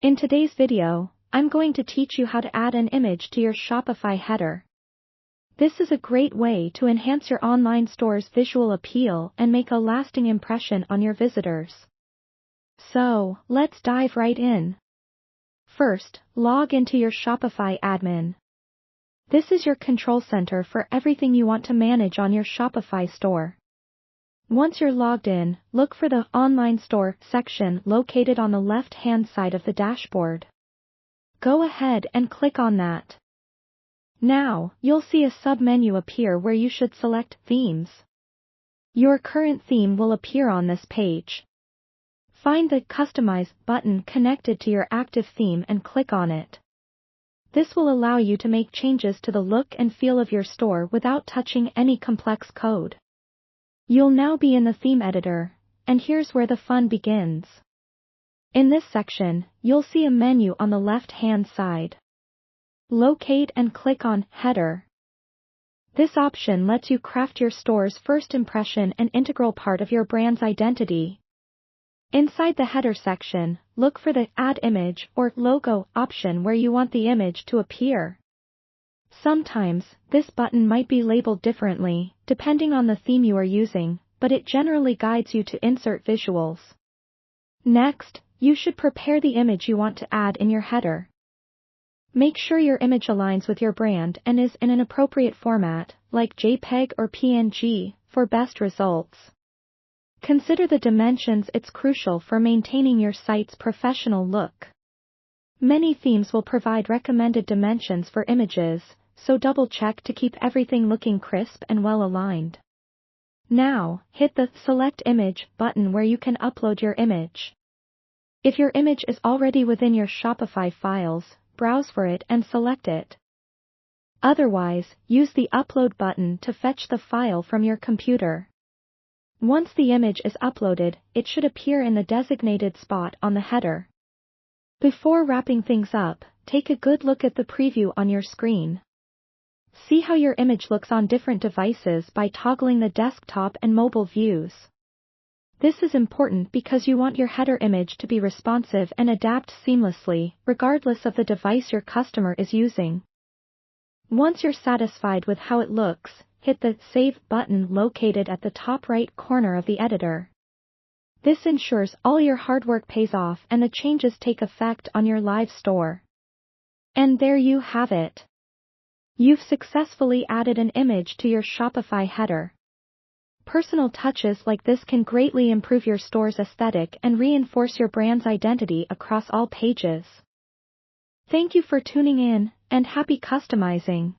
In today's video, I'm going to teach you how to add an image to your Shopify header. This is a great way to enhance your online store's visual appeal and make a lasting impression on your visitors. So, let's dive right in. First, log into your Shopify admin. This is your control center for everything you want to manage on your Shopify store. Once you're logged in, look for the Online Store section located on the left-hand side of the dashboard. Go ahead and click on that. Now, you'll see a sub-menu appear where you should select Themes. Your current theme will appear on this page. Find the Customize button connected to your active theme and click on it. This will allow you to make changes to the look and feel of your store without touching any complex code. You'll now be in the theme editor, and here's where the fun begins. In this section, you'll see a menu on the left-hand side. Locate and click on Header. This option lets you craft your store's first impression, an integral part of your brand's identity. Inside the header section, look for the Add Image or Logo option where you want the image to appear. Sometimes, this button might be labeled differently, depending on the theme you are using, but it generally guides you to insert visuals. Next, you should prepare the image you want to add in your header. Make sure your image aligns with your brand and is in an appropriate format, like JPEG or PNG, for best results. Consider the dimensions. It's crucial for maintaining your site's professional look. Many themes will provide recommended dimensions for images, so double-check to keep everything looking crisp and well-aligned. Now, hit the Select Image button where you can upload your image. If your image is already within your Shopify files, browse for it and select it. Otherwise, use the Upload button to fetch the file from your computer. Once the image is uploaded, it should appear in the designated spot on the header. Before wrapping things up, take a good look at the preview on your screen. See how your image looks on different devices by toggling the desktop and mobile views. This is important because you want your header image to be responsive and adapt seamlessly, regardless of the device your customer is using. Once you're satisfied with how it looks, hit the Save button located at the top right corner of the editor. This ensures all your hard work pays off and the changes take effect on your live store. And there you have it. You've successfully added an image to your Shopify header. Personal touches like this can greatly improve your store's aesthetic and reinforce your brand's identity across all pages. Thank you for tuning in, and happy customizing!